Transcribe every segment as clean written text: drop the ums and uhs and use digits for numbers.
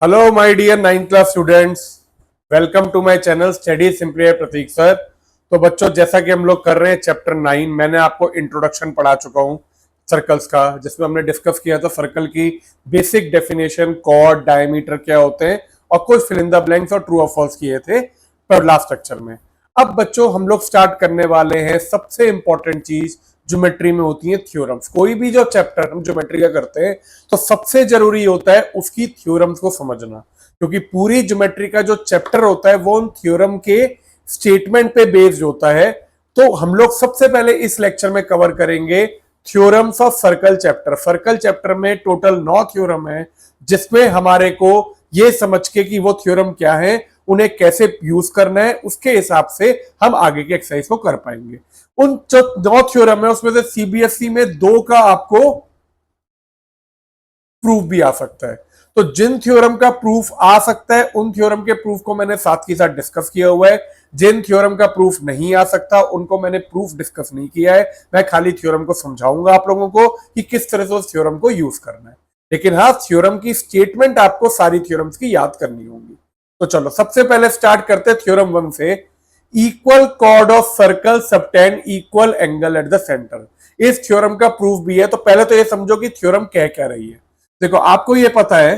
Hello my dear 9th class students. Welcome to my channel study simply by Prateek sir. तो बच्चों, जैसा कि हम लोग कर रहे हैं चैप्टर 9, मैंने आपको इंट्रोडक्शन पढ़ा चुका हूं सर्कल्स का, जिसमें हमने डिस्कस किया था सर्कल की बेसिक डेफिनेशन, कॉर्ड, डायमीटर क्या होते हैं और कुछ फिल इन द ब्लैंक्स और ट्रू और फॉल्स किए थे पर लास्ट स्ट्रक्चर में। अब बच्चों हम लोग स्टार्ट करने वाले हैं सबसे इंपॉर्टेंट चीज, ज्योमेट्री में होती है थ्योरम्स। कोई भी जो चैप्टर हम ज्योमेट्री का करते हैं तो सबसे जरूरी होता है उसकी थ्योरम्स को समझना, क्योंकि पूरी ज्योमेट्री का जो चैप्टर होता है वो उन थ्योरम के स्टेटमेंट पे बेस्ड होता है। तो हम लोग सबसे पहले इस लेक्चर में कवर करेंगे theorems of circle chapter. Circle chapter में टोटल 9 थ्योरम है, जिसमें हमारे को ये समझ के कि वो थ्योरम क्या है, उन्हें कैसे यूज करना है, उसके हिसाब से हम आगे की एक्सरसाइज को कर पाएंगे। उन जो 9 थ्योरम है उसमें से सीबीएसई में 2 का आपको प्रूफ भी आ सकता है। तो जिन थ्योरम का प्रूफ आ सकता है उन थ्योरम के प्रूफ को मैंने साथ के साथ डिस्कस किया हुआ है। जिन थ्योरम का प्रूफ नहीं आ सकता उनको मैंने प्रूफ डिस्कस नहीं किया है। मैं खाली थ्योरम को समझाऊंगा आप लोगों को कि किस तरह से उस थ्योरम को यूज करना है। लेकिन हाँ, थ्योरम की स्टेटमेंट आपको सारी थ्योरम्स की याद करनी होगी। तो चलो सबसे पहले स्टार्ट करते हैं थ्योरम 1 से। Equal chord of circle subtend equal angle at the centre. इस थ्योरम का प्रूफ भी है। तो पहले तो ये समझो कि थ्योरम कह क्या रही है। देखो, आपको ये पता है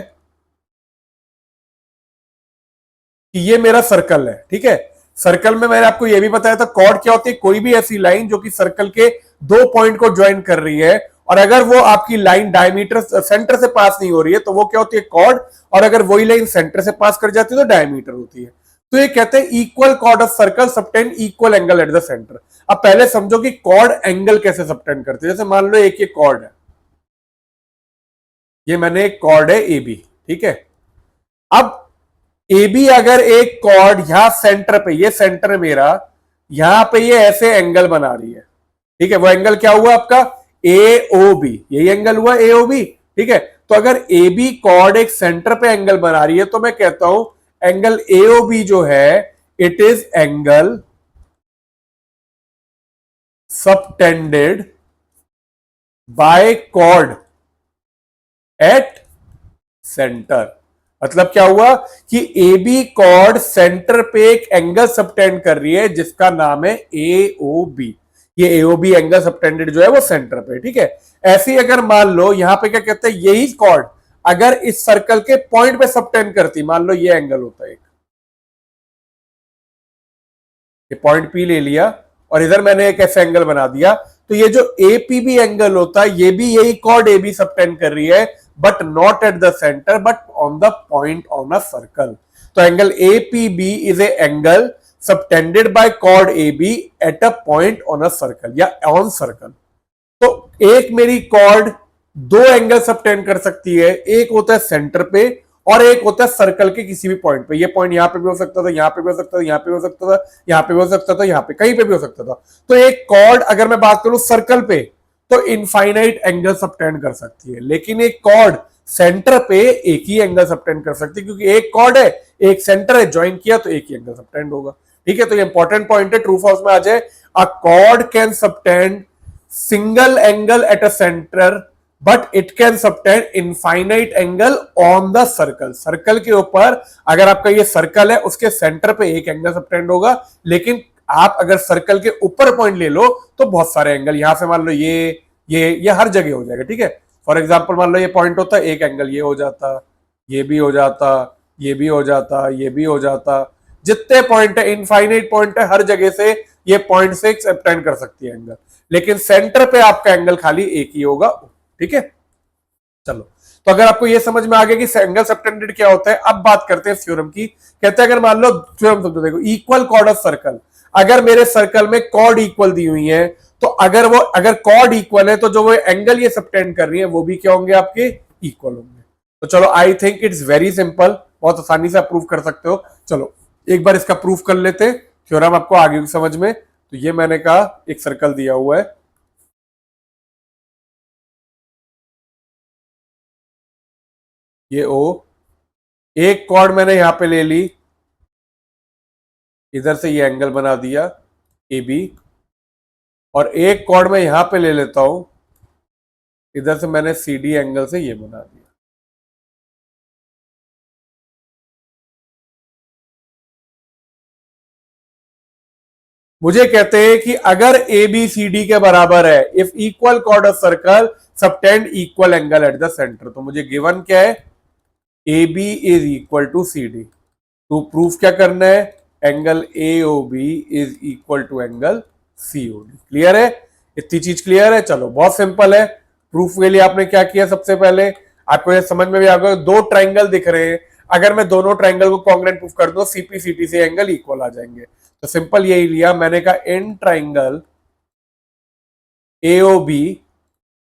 कि ये मेरा सर्कल है, ठीक है। सर्कल में मैंने आपको ये भी बताया था कॉर्ड क्या होती है, कोई भी ऐसी लाइन जो कि सर्कल के 2 पॉइंट को ज्वाइन कर रही है, और अगर वो आपकी लाइन डायमीटर सेंटर से पास नहीं हो रही है तो वो क्या होती है, कॉर्ड। और अगर वही लाइन सेंटर से पास कर जाती है तो डायमीटर होती है। तो ये कहते हैं equal chord of circle subtend equal angle at the centre. अब पहले समझो कि कॉर्ड एंगल कैसे सबटेंड करती है। जैसे मान लो एक ये कॉर्ड है, ये मैंने एक कॉर्ड है ए बी, ठीक है। अब ए बी अगर एक कॉर्ड यहां सेंटर पे, ये सेंटर है मेरा, यहां पे ये ऐसे एंगल बना रही है, ठीक है। वो एंगल क्या हुआ आपका, ए ओ बी, यही एंगल हुआ ए ओ बी, ठीक है। तो अगर ए बी कॉर्ड एक सेंटर पे एंगल बना रही है तो मैं कहता हूं एंगल ए ओ बी जो है, it is angle subtended by chord at centre. मतलब क्या हुआ कि ए बी कॉर्ड सेंटर पे एक एंगल सबटेंड कर रही है जिसका नाम है ए ओ बी। ये ए ओ बी एंगल सबटेंडेड जो है वो सेंटर पे, ठीक है। ऐसे ही अगर मान लो यहां पे क्या कहते हैं, यही कॉर्ड अगर इस सर्कल के पॉइंट पे सबटेंड करती, मान लो ये एंगल होता है, ये पॉइंट पी ले लिया और इधर मैंने एक ऐसा एंगल बना दिया, तो ये जो ए पी बी एंगल होता है ये भी यही कॉर्ड ए बी सबटेंड कर रही है, but not at the centre but on the point on a circle. तो angle A P B is a angle subtended by chord A B at a point on a circle या on circle. तो एक मेरी cord 2 angle subtend कर सकती है, एक होता है सेंटर पे और एक होता है सर्कल के किसी भी पॉइंट पे। ये पॉइंट यहां पे भी हो सकता था, यहां पे भी हो सकता था, यहां पे भी हो सकता था, यहां पे भी हो सकता था, यहां पे कहीं पे भी हो सकता था। तो एक कॉर्ड अगर मैं बात करूं सर्कल पे तो इनफाइनाइट एंगल सबटेंड कर सकती है, लेकिन एक कॉर्ड सेंटर पे एक ही एंगल सबटेंड कर सकती है, क्योंकि एक कॉर्ड है, एक सेंटर है, ज्वाइन किया तो एक ही एंगल सबटेंड होगा, ठीक है। तो ये इंपॉर्टेंट पॉइंट है, ट्रू फॉल्स में आ जाए। अ cord can subtend single angle at a center but it can subtend infinite angle on the circle। Circle के ऊपर अगर आपका ये सर्कल है उसके सेंटर पे एक एंगल सबटेंड होगा, लेकिन आप अगर सर्कल के ऊपर पॉइंट ले लो तो बहुत सारे एंगल, यहां से मान लो ये हर जगह हो जाएगा, ठीक है। फॉर एग्जांपल मान लो ये पॉइंट होता, एक एंगल ये हो जाता, ये भी हो जाता, ये भी हो जाता, ये भी हो जाता। जितने पॉइंट है, इनफाइनाइट पॉइंट है, हर जगह से ये पॉइंट से सबटेंड कर सकती है एंगल, लेकिन सेंटर पे आपका एंगल खाली एक ही होगा, ठीक है। चलो, तो अगर आपको यह समझ में आ गया कि एंगल सबटेंडेड क्या होता है, अब बात करते हैं थ्योरम की। कहते हैं अगर मान लो थ्योरम समझो, देखो इक्वल कॉर्ड ऑफ सर्कल, अगर मेरे सर्कल में कॉर्ड इक्वल दी हुई है तो अगर कॉर्ड इक्वल है तो जो वो एंगल ये सबटेंड कर रही है वो भी क्या होंगे, आपके इक्वल होंगे। तो चलो, I think it's very simple, बहुत आसानी से आप प्रूव कर सकते हो। चलो एक बार इसका प्रूफ कर लेते हैं, थ्योरम आपको आगे समझ में। तो ये मैंने कहा एक सर्कल दिया हुआ है, ये ओ, एक कॉर्ड मैंने यहां पे ले ली, इधर से ये एंगल बना दिया ए बी, और एक कॉर्ड मैं यहां पे ले लेता हूं, इधर से मैंने सी डी एंगल से ये बना दिया। मुझे कहते हैं कि अगर ए बी सी डी के बराबर है, if equal chord of circle subtend equal angle at the centre, तो मुझे गिवन क्या है, A B is equal to C D. तो प्रूफ क्या करना है, angle A O B is equal to angle C O D. Clear है, इतनी चीज क्लियर है। चलो बहुत सिंपल है। प्रूफ के लिए आपने क्या किया, सबसे पहले आपको ये समझ में भी आ गया, दो ट्राइंगल दिख रहे हैं, अगर मैं दोनों ट्राइंगल को कॉन्ग्रुएंट प्रूफ कर दूं, सीपी सीटी से एंगल इक्वल आ जाएंगे। तो सिंपल यही लिया मैंने, कहा in triangle AOB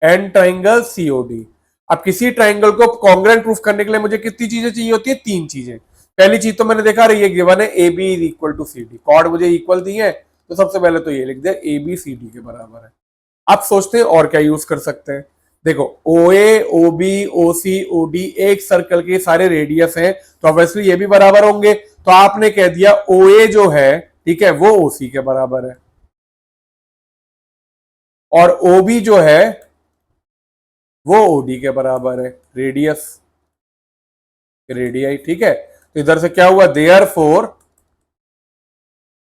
and triangle COD. अब किसी ट्राइंगल को कॉन्ग्रुएंट प्रूफ करने के लिए मुझे कितनी चीजें चाहिए होती है, तीन चीजें। पहली चीज तो मैंने देखा रही है, गिवन है A B is equal to C D, chord मुझे इक्वल दी है, तो सबसे पहले तो ये लिख दिया ए बी सी डी के बराबर है। आप सोचते हैं और क्या यूज कर सकते हैं, देखो ओ ए ओ बी ओ सी ओ डी एक सर्कल के सारे रेडियस हैं, तो ऑब्वियसली ये भी बराबर होंगे। तो आपने कह दिया ओ ए जो है, ठीक है, वो ओ सी के बराबर है, और ओ बी जो है वो ओडी के बराबर है, रेडियस रेडियाई, ठीक है। तो इधर से क्या हुआ, therefore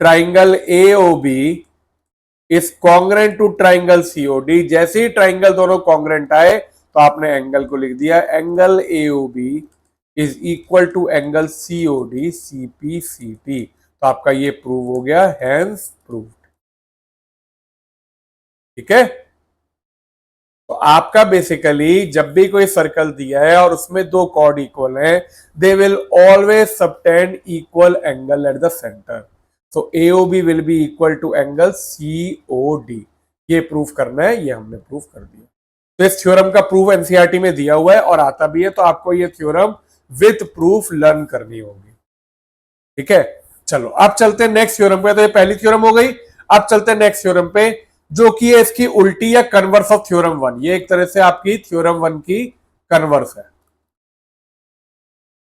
triangle A O B is congruent to triangle COD. जैसे ही ट्राइंगल दोनों कॉन्ग्रुएंट आए तो आपने एंगल को लिख दिया, angle A O B is equal to angle COD CP CT. तो आपका ये प्रूव हो गया, हैंस प्रूव्ड। ठीक है, तो आपका बेसिकली जब भी कोई सर्कल दिया है और उसमें दो कॉर्ड इक्वल हैं, they will always subtend equal angle at the centre. So AOB will be equal to angle COD. ये प्रूफ करना है, ये हमने प्रूफ कर दिया। तो इस थ्योरम का प्रूफ एनसीईआरटी में दिया हुआ है और आता भी है, तो आपको ये थ्योरम विद प्रूफ लर्न करनी होगी। ठीक है, चलो अब चलते हैं नेक्स्ट थ्योरम पे। तो ये पहली थ्योरम हो गई। अब चलते हैं नेक्स्ट थ्योरम पे, जो कि है इसकी उल्टी या कन्वर्स ऑफ थ्योरम वन। ये एक तरह से आपकी थ्योरम वन की कन्वर्स है।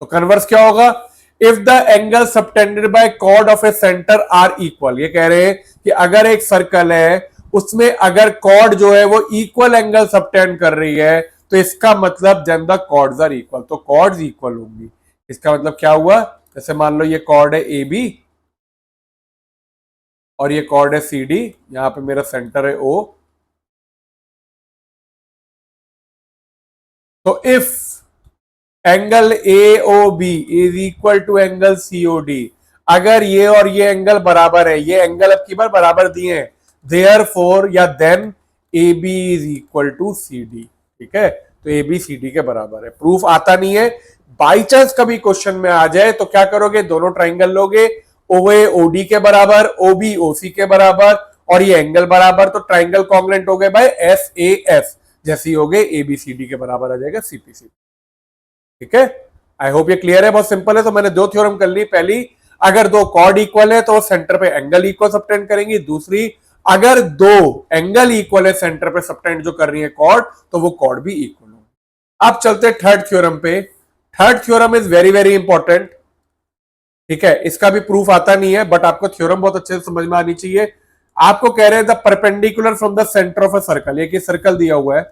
तो कन्वर्स क्या होगा, if the angle subtended by chord of a centre are equal. ये कह रहे हैं कि अगर एक सर्कल है, उसमें अगर कॉर्ड जो है वो इक्वल एंगल सबटेंड कर रही है, तो इसका मतलब then the chords are equal. तो कॉर्ड्स इक्वल होंगी, इसका मतलब क्या हुआ, जैसे मान लो ये कॉर्ड है ए बी और ये कॉर्ड है सी डी, यहां पे मेरा सेंटर है ओ। तो if angle A O B is equal to angle C O D, अगर ये और ये एंगल बराबर है, ये एंगल अब की बार बराबर दिए हैं, देयरफॉर या then A B is equal to C D. ठीक है, तो ए बी सी डी के बराबर है। प्रूफ आता नहीं है, बाई चांस कभी क्वेश्चन में आ जाए तो क्या करोगे, दोनों ट्राइंगल लोगे, ओ ए ओ डी के बराबर, ओ बी ओ सी के बराबर, और ये एंगल बराबर, तो ट्राइंगल कॉन्ग्रुएंट हो गए बाय एस ए एस। जैसे ही हो गए ए बी सी डी के बराबर आ जाएगा सीपीसी। ठीक है, आई होप ये क्लियर है, बहुत सिंपल है। तो मैंने दो थ्योरम कर ली, पहली अगर दो कॉर्ड इक्वल है तो सेंटर पे एंगल इक्वल सबटेंड करेंगी, दूसरी अगर दो एंगल इक्वल है सेंटर पे सबटेंड जो कर रही है कॉर्ड, तो वो कॉर्ड भी इक्वल हो। अब चलते थर्ड थ्योरम पे। Third theorem is very very important. ठीक है, इसका भी प्रूफ आता नहीं है, बट आपको थ्योरम बहुत अच्छे से समझ में आनी चाहिए। आपको कह रहे हैं the perpendicular from the centre of a circle. एक सर्कल दिया हुआ है,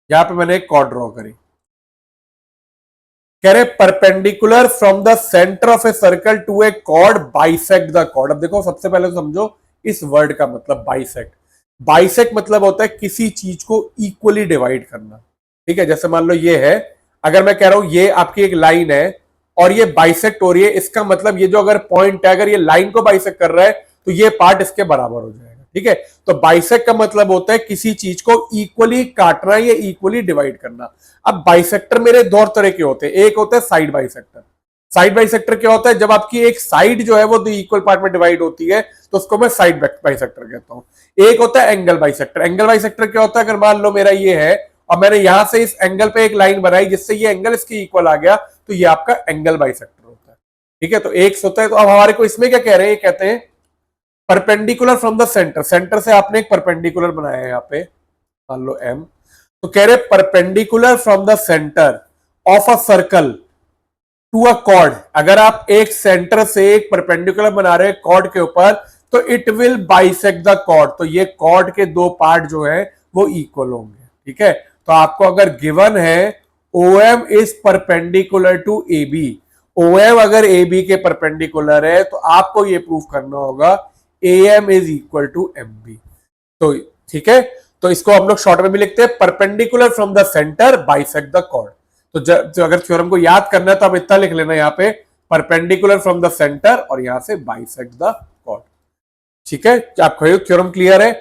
यहां पे मैंने एक कॉर्ड ड्रॉ करी, कह रहे perpendicular from the centre of a circle to a chord bisect the chord. अब देखो सबसे पहले तो समझो इस वर्ड का मतलब बाइसेक्ट। बाइसेक्ट मतलब होता है किसी चीज को इक्वली डिवाइड करना। ठीक है, जैसे मान लो ये है, अगर मैं कह रहा हूं ये आपकी एक लाइन है और ये बाइसेक्ट हो रही है, इसका मतलब ये जो अगर पॉइंट है, अगर ये लाइन को बाइसेक्ट कर रहा है तो ये पार्ट इसके बराबर हो जाएगा। ठीक है, तो बाइसेक्ट का मतलब होता है किसी चीज को इक्वली काटना या इक्वली डिवाइड करना। अब बाइसेक्टर मेरे दो तरह के होते हैं, एक होता है साइड बाइसेक्टर। साइड बाइसेक्टर क्या होता है, जब आपकी एक साइड जो है वो दो इक्वल पार्ट में डिवाइड होती है तो उसको मैं साइड बाइसेक्टर कहता हूं। एक होता है एंगल बाइसेक्टर। एंगल बाइसेक्टर क्या होता है, अगर मान लो मेरा ये है और मैंने यहां से इस एंगल पे एक लाइन बनाई जिससे ये एंगल इसके इक्वल आ गया, तो ये आपका एंगल बाइसेक्टर होता है। ठीक है, तो एक होता है। तो अब हमारे को इसमें क्या कह रहे हैं, कहते हैं perpendicular from the centre. Centre से आपने एक परपेंडिकुलर बनाया है यहाँ पे, मान लो एम, तो कह रहे perpendicular from the centre of a circle to a chord. अगर आप एक सेंटर से एक परपेंडिकुलर बना रहे हैं कॉर्ड के ऊपर, तो it will bisect the chord. तो ये कॉर्ड के दो पार्ट जो है वो इक्वल होंगे। ठीक है, तो आपको अगर गिवन है OM is perpendicular to AB, OM अगर AB के परपेंडिकुलर है तो आपको ये प्रूफ करना होगा AM is equal to MB। तो ठीक है, तो इसको हम लोग शॉर्ट में भी लिखते हैं perpendicular from the centre bisect the chord. तो अगर थ्योरम को याद करना है तो आप इतना लिख लेना यहाँ पे परपेंडिकुलर फ्रॉम द सेंटर और यहां से बाइसेक्ट द कॉर्ड। ठीक है, आपको थ्योरम क्लियर है।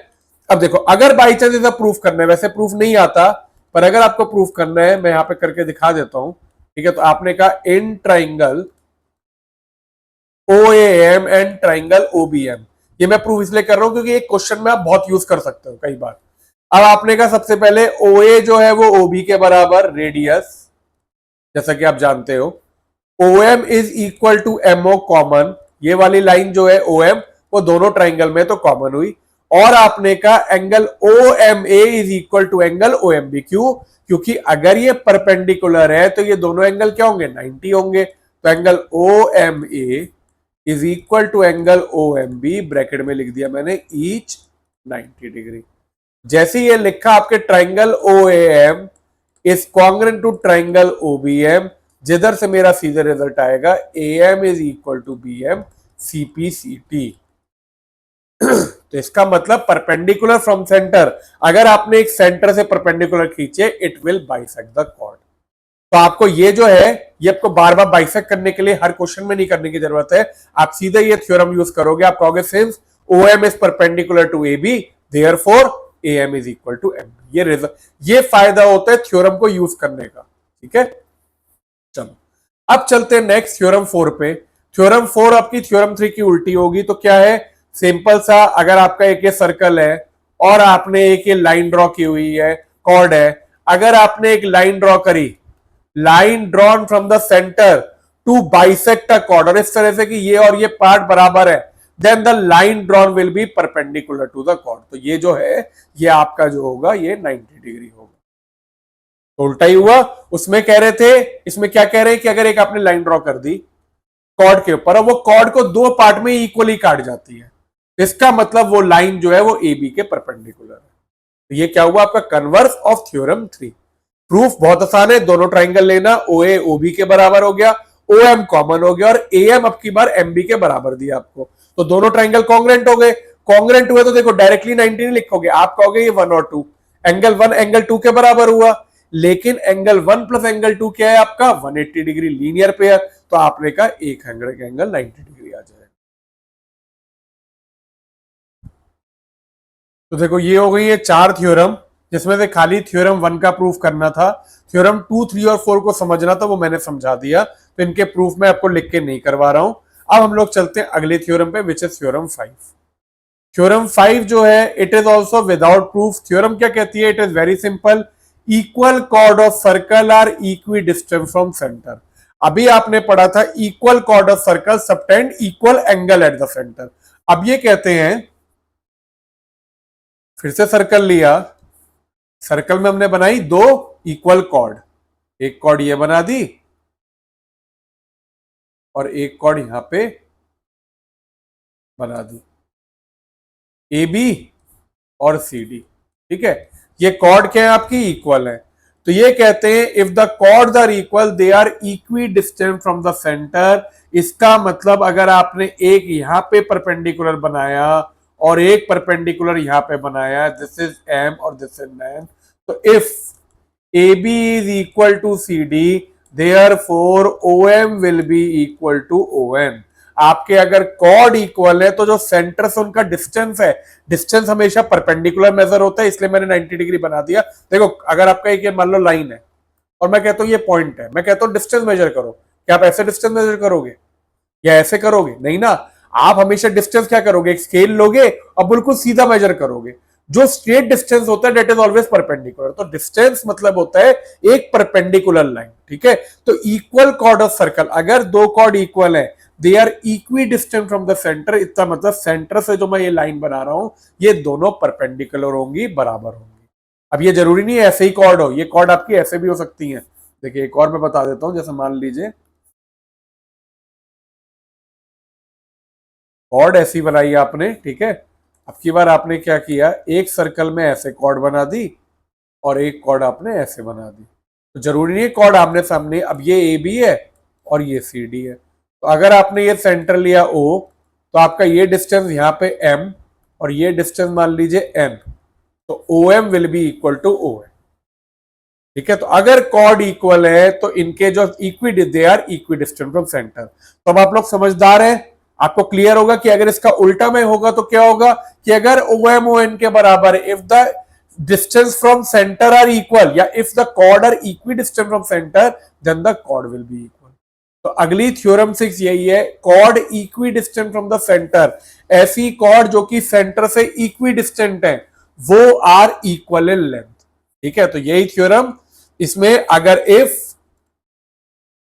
अब देखो अगर बाई चांस ऐसा प्रूफ करना है, वैसे प्रूफ नहीं आता पर अगर आपको प्रूफ करना है मैं यहां पे करके दिखा देता हूं। ठीक है, तो आपने कहा in triangle OAM and triangle OBM, ये मैं प्रूफ इसलिए कर रहा हूं क्योंकि एक क्वेश्चन में आप बहुत यूज कर सकते हो कई बार। अब आपने कहा सबसे पहले OA जो है वो OB के बराबर रेडियस, जैसा कि आप जानते हो OM is equal to MO common, ये वाली लाइन जो है OM वो दोनों ट्राइंगल में तो कॉमन हुई। और आपने कहा angle OMA is equal to angle OMB, क्यों? क्योंकि अगर ये परपेंडिकुलर है तो ये दोनों एंगल क्या होंगे 90 होंगे। तो angle OMA is equal to angle OMB, bracket में लिख दिया मैंने ईच 90 डिग्री। जैसे ये लिखा आपके triangle OAM is congruent to triangle OBM, जिधर से मेरा सीधे रिजल्ट आएगा AM is equal to BM CPCT। तो इसका मतलब परपेंडिकुलर फ्रॉम सेंटर, अगर आपने एक सेंटर से परपेंडिकुलर खींचे it will bisect the chord. तो आपको ये जो है ये आपको बार बार बाइसेक्ट करने के लिए हर क्वेश्चन में नहीं करने की जरूरत है, आप सीधे ये थ्योरम यूज करोगे। आप कहोगे since OM is perpendicular to AB therefore AM is equal to MB। ये फायदा होता है थ्योरम को यूज करने का। ठीक है, चलो अब चलते हैं नेक्स्ट थ्योरम 4 पे। थ्योरम 4 आपकी थ्योरम 3 की उल्टी होगी। तो क्या है, सिंपल सा, अगर आपका एक ये सर्कल है और आपने एक ये लाइन ड्रॉ की हुई है, कॉर्ड है, अगर आपने एक लाइन ड्रॉ करी, line drawn from the centre to bisect a chord, और इस तरह से कि ये और ये पार्ट बराबर है, then the line drawn will be perpendicular to the chord. तो ये जो है ये आपका जो होगा ये 90 डिग्री होगा। तो उल्टा ही हुआ। उसमें कह रहे थे, इसमें क्या कह रहे हैं कि अगर एक आपने लाइन ड्रॉ कर दी कॉर्ड के ऊपर, वो कॉर्ड को दो पार्ट में इक्वली काट जाती है, इसका मतलब वो लाइन जो है वो AB के परपेंडिकुलर है। तो ये क्या हुआ आपका कन्वर्स ऑफ थ्योरम 3। प्रूफ बहुत आसान है, दोनों ट्राइंगल लेना, OA OB के बराबर हो गया, OM कॉमन हो गया और AM अब की बार MB के बराबर दिया आपको। तो दोनों ट्राइंगल कॉन्ग्रुएंट हो गए। कॉन्ग्रुएंट हुए तो देखो डायरेक्टली 90 नहीं लिखोगे, आप कहोगे ये 1 और 2, एंगल 1 एंगल 2 के बराबर हुआ, लेकिन एंगल 1 प्लस एंगल 2 क्या है आपका 180 डिग्री लीनियर पेयर। तो आपने कहा एक एंगल 90 डिग्री आ जाएगा। तो देखो ये हो गई है 4 थ्योरम, जिसमें से खाली थ्योरम 1 का प्रूफ करना था। थ्योरम 2, 3 और 4 को समझना था, वो मैंने समझा दिया, तो इनके प्रूफ मैं आपको लिख के नहीं करवा रहा हूं। अब हम लोग चलते हैं अगले थ्योरम पे, विच इज थ्योरम 5। थ्योरम 5 जो है it is also without proof. Theorem क्या कहती है, it is very simple, equal chord of circle are equi distance from centre. अभी आपने पढ़ा था equal chord of circle subtend equal angle at the centre. अब ये कहते हैं, फिर से सर्कल लिया, सर्कल में हमने बनाई दो इक्वल कॉर्ड, एक कॉर्ड ये बना दी और एक कॉर्ड यहां पे बना दी, AB और CD। ठीक है, ये कॉर्ड क्या है आपकी इक्वल है। तो ये कहते हैं if the chords are equal they are equidistant from the centre. इसका मतलब अगर आपने एक यहां पे परपेंडिकुलर बनाया और एक परपेंडिकुलर यहां पे बनाया, दिस इज M और दिस इज N, तो if AB is equal to CD therefore OM will be equal to ON। आपके अगर कॉर्ड इक्वल है तो जो सेंटर से उनका डिस्टेंस है, डिस्टेंस हमेशा परपेंडिकुलर मेजर होता है, इसलिए मैंने 90 डिग्री बना दिया। देखो अगर आपका एक मान लो लाइन है और मैं कहता हूं ये पॉइंट है, मैं कहता हूं डिस्टेंस मेजर करो, क्या आप ऐसे डिस्टेंस मेजर करोगे या ऐसे करोगे? नहीं ना, आप हमेशा डिस्टेंस क्या करोगे, एक स्केल लोगे और बिल्कुल सीधा मेजर करोगे। जो स्ट्रेट डिस्टेंस होता है दैट इज ऑलवेज परपेंडिकुलर। तो डिस्टेंस मतलब होता है एक परपेंडिकुलर लाइन। ठीक है, तो इक्वल कॉर्ड ऑफ सर्कल, अगर दो कॉर्ड इक्वल है they are equidistant from the centre, इसका मतलब सेंटर से जो मैं ये लाइन बना रहा हूं ये दोनों परपेंडिकुलर होंगी, बराबर होंगी। अब ये जरूरी नहीं है ऐसे ही कॉर्ड हो, ये कॉर्ड आपकी ऐसे भी हो सकती है। देखिए एक और मैं बता देता हूं, जैसे मान लीजिए कॉर्ड ऐसी बनाई आपने, ठीक है, अब की बार आपने क्या किया, एक सर्कल में ऐसे कॉर्ड बना दी और एक कॉर्ड आपने ऐसे बना दी। तो जरूरी नहीं है कॉर्ड आमने सामने, अब ये AB है और ये सी डी है। तो अगर आपने ये सेंटर लिया O, तो आपका ये डिस्टेंस यहाँ पे M और ये डिस्टेंस मान लीजिए N, तो OM will be equal to ON। ठीक है, तो अगर कॉर्ड इक्वल है तो इनके जो they are equidistant from centre. तो अब आप लोग समझदार हैं, आपको क्लियर होगा कि अगर इसका उल्टा में होगा तो क्या होगा कि अगर OM ON के बराबर है, if the distance from centre are equal या if the chord are equidistant from centre, then the chord will be equal. तो अगली थ्योरम 6 यही है, chord equidistant from the centre, ऐसी कॉर्ड जो कि सेंटर से इक्वी डिस्टेंट है वो आर इक्वल इन लेंथ। ठीक है, तो यही थ्योरम, इसमें अगर इफ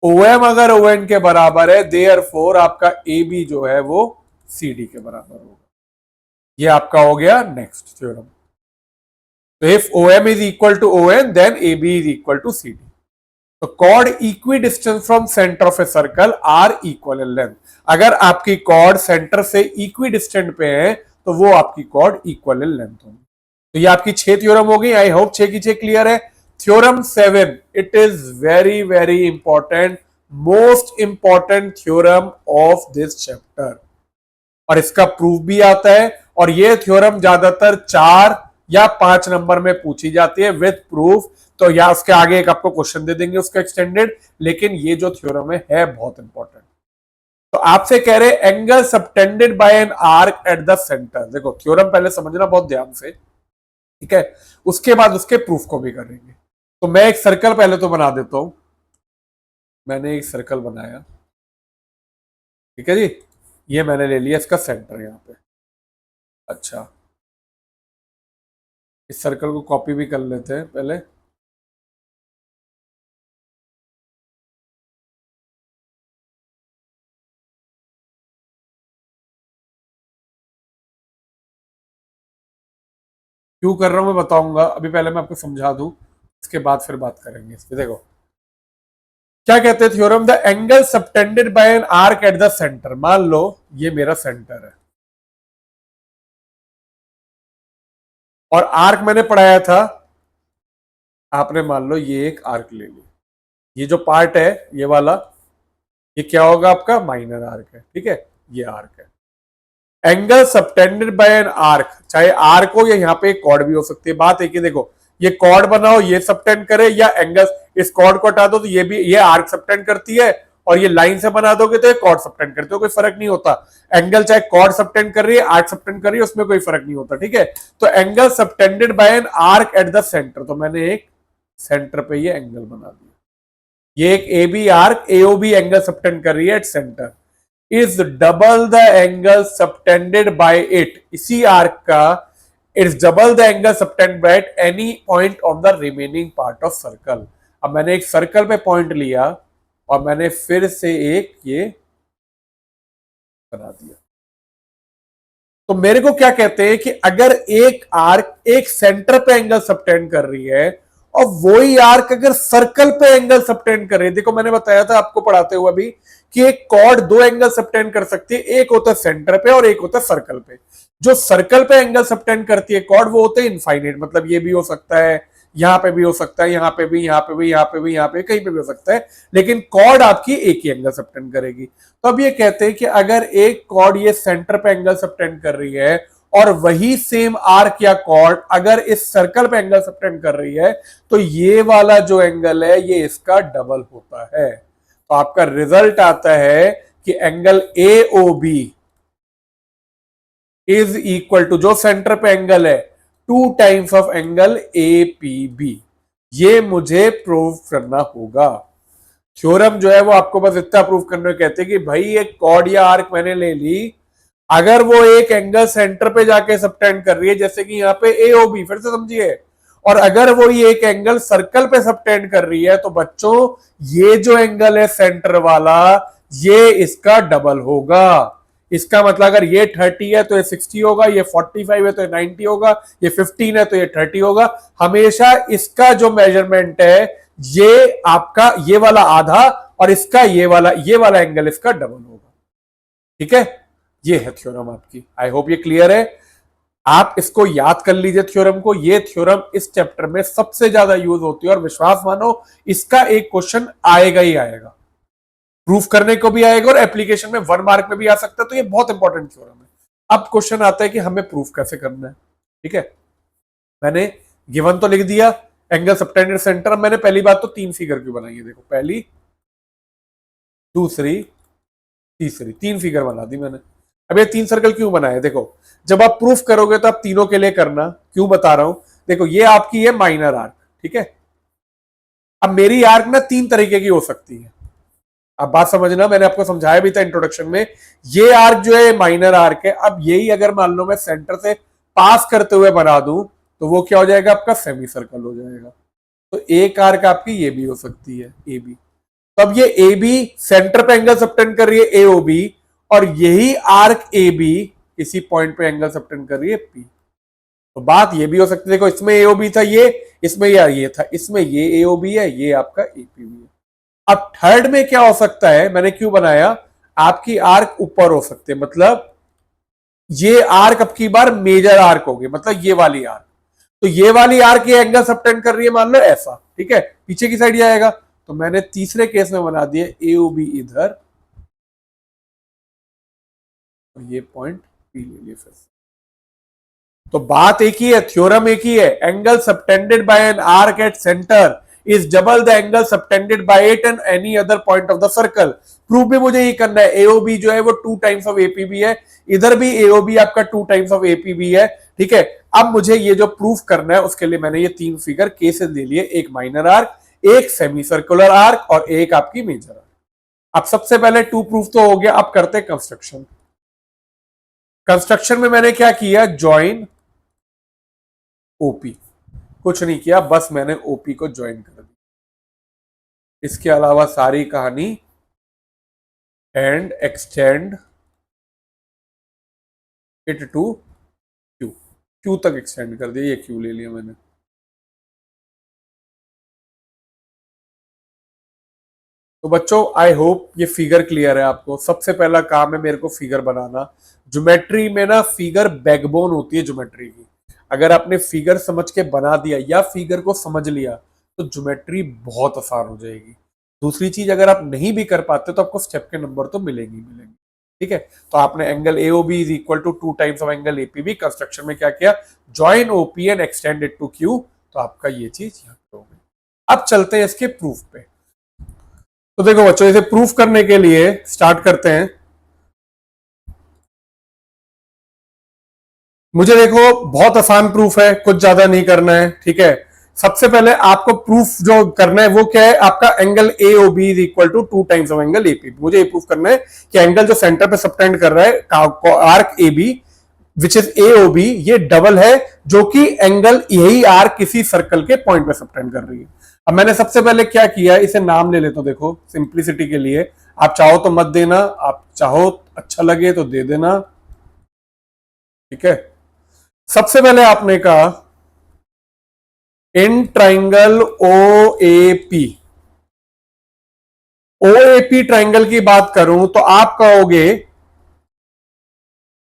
OM अगर ON के बराबर है, देयरफॉर आपका AB जो है वो CD के बराबर होगा। ये आपका हो गया नेक्स्ट थ्योरम। तो if OM is equal to ON then AB is equal to CD। तो chord equi distance from centre of a circle are equal in length. अगर आपकी कॉर्ड सेंटर से इक्वी डिस्टेंट पे है तो वो आपकी कॉर्ड इक्वल इन लेंथ होगी। तो ये आपकी 6 थ्योरम हो गई। आई होप 6 की 6 क्लियर है। Theorem 7, it is very very important, most important theorem of this chapter, और इसका प्रूफ भी आता है। और ये थ्योरम ज्यादातर 4 या 5 नंबर में पूछी जाती है विद प्रूफ। तो या उसके आगे एक आपको क्वेश्चन दे देंगे उसका एक्सटेंडेड, लेकिन ये जो थ्योरम है बहुत इंपॉर्टेंट। तो आपसे कह रहे angle subtended by an arc eight the centre. देखो थ्योरम पहले समझना बहुत ध्यान से, ठीक है, उसके बाद उसके प्रूफ को भी करेंगे। तो मैं एक सर्कल पहले तो बना देता हूं। मैंने एक सर्कल बनाया, ठीक है जी, ये मैंने ले लिया इसका सेंटर यहां पे। अच्छा, इस सर्कल को कॉपी भी कर लेते हैं पहले। क्यों कर रहा हूं मैं बताऊंगा, अभी पहले मैं आपको समझा दूं, इसके बाद फिर बात करेंगे इस पे। देखो क्या कहते हैं theorem, the angle subtended by an arc eight the centre. मान लो ये मेरा सेंटर है और आर्क मैंने पढ़ाया था, आपने मान लो ये एक आर्क ले लिया, ये जो पार्ट है ये वाला, ये क्या होगा आपका माइनर आर्क है। ठीक है, ये आर्क है। Angle subtended by an arc, चाहे आर्क हो या यहाँ पे एक कॉर्ड भी हो सकती है। बात है कि देखो ये कॉर्ड बनाओ, ये सबटेंड करे, या एंगल इस कॉर्ड को हटा दो तो ये भी, ये आर्क सबटेंड करती है, और ये लाइन से बना दोगे तो ये कॉर्ड सबटेंड करते हो, कोई फर्क नहीं होता। एंगल चाहे कॉर्ड सबटेंड कर रही है, आर्क सबटेंड कर रही है, उसमें कोई फर्क नहीं होता। ठीक है, तो angle subtended by an arc eight the centre, तो मैंने एक सेंटर पे ये एंगल बना दिया। ये एक A B arc AOB angle subtend कर रही है at centre, is double the angle subtended by it. इसी आर्क का it's double the angle subtended by it any point on the remaining part of circle. अब मैंने एक circle पे point लिया और मैंने फिर से एक ये बना दिया। तो मेरे को क्या कहते हैं कि अगर एक आर्क एक सेंटर पे एंगल सबटेंड कर रही है और वही आर्क अगर सर्कल पे एंगल सबटेंड कर रही है, देखो मैंने बताया था आपको पढ़ाते हुए अभी कि एक कॉर्ड 2 एंगल सबटेंड कर सकती है, एक होता है सेंटर पे और एक होता है सर्कल पे। जो सर्कल पे एंगल सबटेंड करती है कॉर्ड वो होते हैं इनफाइनाइट, मतलब ये भी हो सकता है, यहां पे भी हो सकता है, यहां पे भी, यहां पे भी, यहां पे भी, यहां पे कहीं पे भी हो सकता है, लेकिन कॉर्ड आपकी एक ही एंगल सबटेंड करेगी। तो अब ये कहते हैं कि अगर एक कॉर्ड ये सेंटर पे एंगल सबटेंड कर रही है और वही सेम आर्क या कॉर्ड अगर इस सर्कल पे एंगल सबटेंड कर रही है, तो ये वाला जो एंगल है ये इसका डबल होता है। तो आपका रिजल्ट आता है कि angle AOB is equal to, जो सेंटर पे एंगल है, 2 टाइम्स ऑफ एंगल APB। ये मुझे प्रूव करना होगा। थ्योरम जो है वो आपको बस इतना प्रूव करने को कहते हैं कि भाई एक कॉर्ड या आर्क मैंने ले ली, अगर वो एक एंगल सेंटर पे जाके सबटेंड कर रही है, जैसे कि यहाँ पे AOB, फिर से समझिए, और अगर वो ये एक एंगल सर्कल पे सबटेंड कर रही है, तो बच्चों ये जो एंगल है सेंटर वाला ये इसका डबल होगा। इसका मतलब अगर ये 30 है तो ये 60 होगा, ये 45 है तो ये 90 होगा, ये 15 है तो ये 30 होगा। हमेशा इसका जो मेजरमेंट है ये आपका ये वाला आधा और इसका ये वाला एंगल इसका डबल होगा। ठीक है, ये है थ्योरम आपकी। आई होप ये क्लियर है। आप इसको याद कर लीजिए थ्योरम को। ये थ्योरम इस चैप्टर में सबसे ज्यादा यूज होती है और विश्वास मानो इसका एक क्वेश्चन आएगा ही आएगा। प्रूफ करने को भी आएगा और एप्लीकेशन में 1 मार्क में भी आ सकता है, तो ये बहुत इंपॉर्टेंट थ्योरम है। अब क्वेश्चन आता है कि हमें प्रूफ कैसे करना है। ठीक है, मैंने गिवन तो लिख दिया एंगल सबटेंडेड सेंटर। मैंने पहली बात तो 3 फिगर क्यों बनाई है, देखो पहली, दूसरी, तीसरी, 3 फिगर बना दी मैंने। अब ये 3 सर्कल क्यों बनाए, देखो जब आप प्रूफ करोगे तो आप तीनों के लिए करना, क्यों बता रहा हूं, देखो ये आपकी है माइनर आर्क, ठीक है। अब मेरी आर्क ना 3 तरीके की हो सकती है, अब बात समझना, मैंने आपको समझाया भी था इंट्रोडक्शन में। ये आर्क जो है माइनर आर्क है। अब यही अगर मान लो मैं सेंटर से पास करते हुए बना दूं तो वो क्या हो जाएगा, आपका सेमी सर्कल हो जाएगा। तो एक आर्क आपकी ये भी हो सकती है, ए बी। तो अब ये ए बी सेंटर पे एंगल सबटेंड कर रही है ए ओ बी, और यही आर्क ए बी इसी पॉइंट पे एंगल सबटेंड कर रही है पी। तो बात ये भी हो सकती है, देखो इसमें ए ओ बी था, ये इसमें ये था, इसमें ये ए ओ बी है, ये आपका ए पी भी है। अब थर्ड में क्या हो सकता है, मैंने क्यों बनाया, आपकी आर्क ऊपर हो सकते हैं, मतलब ये आर्क अब की बार मेजर आर्क होगी, मतलब ये वाली आर्क। तो ये वाली आर्क ये एंगल सबटेंड कर रही है, मान लो ऐसा, ठीक है, पीछे की साइड जाएगा। तो मैंने तीसरे केस में बना दिया ए ओ बी इधर, और ये पॉइंट पी ले लिए फिर। तो बात एक ही है, थ्योरम एक ही है, angle subtended by an arc at centre is double the angle subtended by it and any other point of the circle. Proof भी मुझे ये करना है, एओबी जो है वो 2 टाइम्स ऑफ एपीबी है, इधर भी एओबी आपका 2 टाइम्स ऑफ एपीबी है। ठीक है, अब मुझे ये जो प्रूफ करना है उसके लिए मैंने ये 3 फिगर केसेस ले लिए, एक माइनर आर्क, एक सेमी सर्कुलर आर्क और एक आपकी मेजर आर्क। अब सबसे पहले 2 प्रूफ तो हो गया, अब करते हैं कंस्ट्रक्शन। कंस्ट्रक्शन में मैंने क्या किया, ज्वाइन ओपी, कुछ नहीं किया, बस मैंने ओपी को ज्वाइन कर दिया। इसके अलावा सारी कहानी and extend it to Q, Q तक एक्सटेंड कर दिया, ये क्यू ले लिया मैंने। तो बच्चों आई होप ये फिगर क्लियर है आपको। सबसे पहला काम है मेरे को फिगर बनाना। ज्योमेट्री में ना फिगर बैकबोन होती है ज्योमेट्री की। अगर आपने फिगर समझ के बना दिया या फिगर को समझ लिया तो ज्योमेट्री बहुत आसान हो जाएगी। दूसरी चीज, अगर आप नहीं भी कर पाते तो आपको स्टेप के नंबर तो मिलेंगे मिलेंगे। ठीक है, तो आपने angle AOB is equal to 2 times of angle APB, construction में क्या किया, join OP and extend it to Q. तो आपका ये चीज यहाँ पे हो गई। अब चलते हैं इसके प्रूफ पे। तो देखो बच्चों, इसे प्रूफ करने के लिए स्टार्ट करते हैं। मुझे देखो बहुत आसान प्रूफ है, कुछ ज्यादा नहीं करना है। ठीक है, सबसे पहले आपको प्रूफ जो करना है वो क्या है, आपका angle A O B is equal to 2 times of angle AP. मुझे ये प्रूफ करना है कि एंगल जो सेंटर पे सबटेंड कर रहा है arc A B which is A O B, ये डबल है जो कि एंगल यही आर्क किसी सर्कल के पॉइंट पे सबटेंड कर रही है। अब मैंने सबसे पहले क्या किया, इसे नाम ले लेता हूं, देखो सिंप्लिसिटी के लिए। आप चाहो तो मत देना, आप चाहो अच्छा लगे तो दे देना। ठीक है, सबसे पहले आपने कहा in triangle O A P, O A P triangle की बात करूं तो आप कहोगे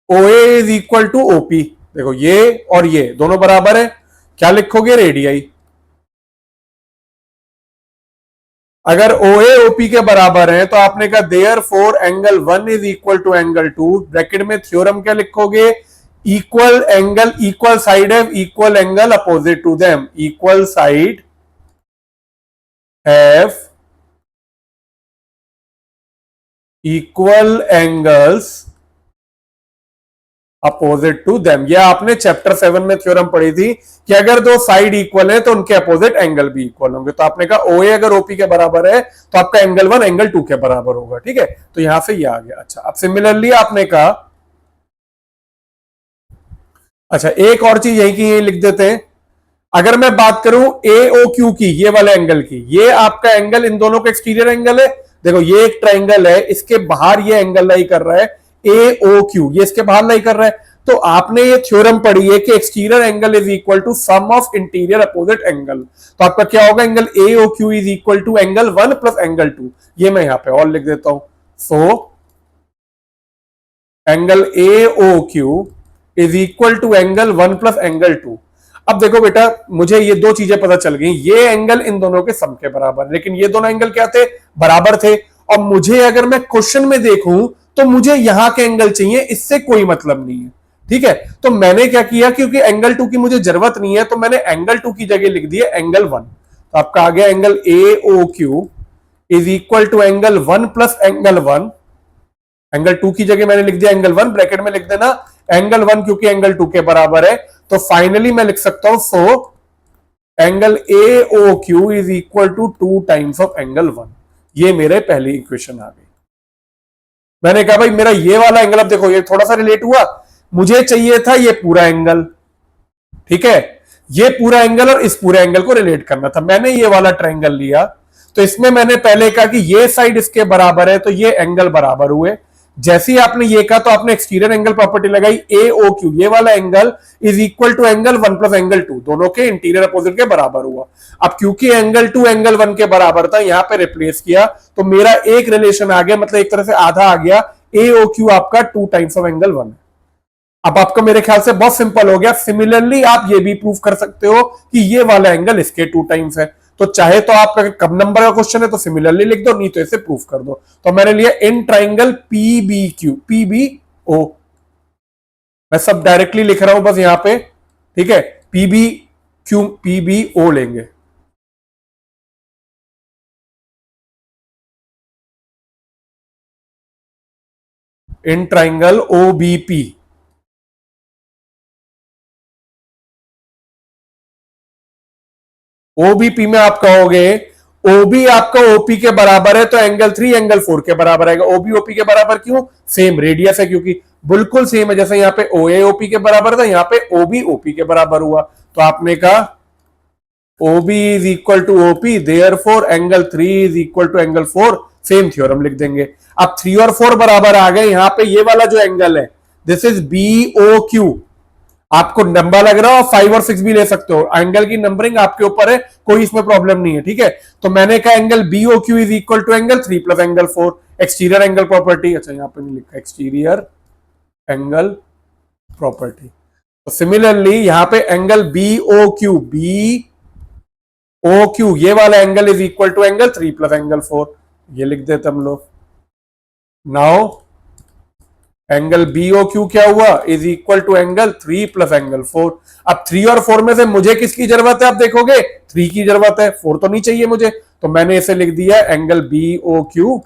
O A is equal to OP. देखो ये और ये दोनों बराबर है, क्या लिखोगे, रेडियाई। अगर ओ ए ओपी के बराबर है तो आपने कहा therefore angle 1 is equal to angle 2, bracket में थ्योरम क्या लिखोगे, equal angle, equal side have equal angle opposite to them, equal side have equal angles opposite to them. यह आपने चैप्टर 7 में थ्योरम पढ़ी थी कि अगर दो साइड इक्वल है तो उनके अपोजिट एंगल भी इक्वल होंगे। तो आपने कहा ओ ए अगर ओपी के बराबर है तो आपका एंगल 1 एंगल 2 के बराबर होगा। ठीक है, तो यहां से ये आ गया। अच्छा, अब सिमिलरली आपने कहा, अच्छा एक और चीज यही की यही लिख देते हैं। अगर मैं बात करूं ए ओ क्यू की, ये वाले एंगल की, ये आपका एंगल इन दोनों का एक्सटीरियर एंगल है। देखो ये एक ट्राइंगल है, इसके बाहर ये एंगल लाई कर रहा है ए ओ क्यू, ये इसके बाहर लाई कर रहा है। तो आपने ये थ्योरम पढ़ी है कि exterior angle is equal to sum of interior opposite angle. तो आपका क्या होगा, angle A O Q is equal to angle 1 plus angle 2। ये मैं यहां पे और लिख देता हूं। So angle A O Q is equal to angle 1 plus angle 2। अब देखो बेटा, मुझे ये दो चीजें पता चल गई, ये एंगल इन दोनों के सम के बराबर, लेकिन ये दोनों एंगल क्या थे, बराबर थे। और मुझे अगर मैं क्वेश्चन में देखूं तो मुझे यहां के एंगल चाहिए, इससे कोई मतलब नहीं है। ठीक है, तो मैंने क्या किया, क्योंकि एंगल 2 की मुझे जरूरत नहीं है, तो मैंने एंगल 2 की जगह लिख दिया एंगल 1। तो आपका आ गया angle A O Q is equal to angle 1 plus angle 1। Angle 2 की जगह मैंने लिख दिया एंगल 1, ब्रैकेट में लिख देना एंगल 1 क्योंकि एंगल 2 के बराबर है। तो फाइनली मैं लिख सकता हूं so angle A O Q is equal to 2 times of angle 1। ये मेरे पहली इक्वेशन आ गई। मैंने कहा भाई मेरा ये वाला एंगल, अब देखो ये थोड़ा सा रिलेट हुआ, मुझे चाहिए था ये पूरा एंगल। ठीक है, ये पूरा एंगल और इस पूरे एंगल को रिलेट करना था, मैंने ये वाला ट्रायंगल लिया। तो इसमें मैंने पहले कहा कि ये साइड इसके बराबर है, तो ये एंगल बराबर हुए। जैसे ही आपने ये कहा तो आपने एक्सटीरियर एंगल प्रॉपर्टी लगाई, ए ओ क्यू ये वाला angle is equal to angle 1 plus angle 2, दोनों के इंटीरियर अपोजिट के बराबर हुआ। अब क्योंकि एंगल 2 एंगल 1 के बराबर था, यहां पे रिप्लेस किया तो मेरा एक रिलेशन आ गया, मतलब एक तरह से आधा आ गया। ए ओ क्यू आपका 2 टाइम्स ऑफ एंगल 1 है। अब आपका मेरे ख्याल से बहुत सिंपल हो गया। सिमिलरली आप ये भी प्रूव कर सकते हो कि ये वाला एंगल इसके 2 टाइम्स है। तो चाहे तो आपका कब नंबर का क्वेश्चन है तो सिमिलरली लिख दो, नहीं तो इसे प्रूव कर दो। तो मैंने लिया इन ट्राइंगल पीबीक्यू पीबीओ, मैं सब डायरेक्टली लिख रहा हूं बस यहां पे। ठीक है, पीबीक्यू पीबीओ लेंगे। इन ट्राइंगल ओबीपी, ओबीपी में आप कहोगे ओबी आपका ओपी के बराबर है तो एंगल 3 एंगल 4 के बराबर आएगा। ओबी ओपी के बराबर क्यों, सेम रेडियस है, क्योंकि बिल्कुल सेम है। जैसे यहां पे ओए ओपी के बराबर था, यहां पे ओबी ओपी के बराबर हुआ। तो आपने कहा O B is equal to O P, therefore angle 3 is equal to angle 4। Same theorem लिख देंगे। अब 3 और 4 बराबर आ गए, यहां पे ये वाला जो एंगल है this is B O Q. आपको नंबर लग रहा हो 5 और 6 भी ले सकते हो, एंगल की नंबरिंग आपके ऊपर है, कोई इसमें प्रॉब्लम नहीं है। ठीक है, तो मैंने कहा angle B O Q is equal to angle 3 plus angle 4। Exterior angle property, अच्छा यहां पे नहीं लिखा एक्सटीरियर एंगल प्रॉपर्टी। तो सिमिलरली यहां पे एंगल बी ओ क्यू ये वाला angle is equal to angle 3 plus angle 4, ये लिख देते हम लोग। Now angle B O Q क्या हुआ, is equal to angle 3 plus angle 4। अब 3 और 4 में से मुझे किसकी जरूरत है, आप देखोगे 3 की जरूरत है, 4 तो नहीं चाहिए मुझे। तो मैंने इसे लिख दिया angle B O Q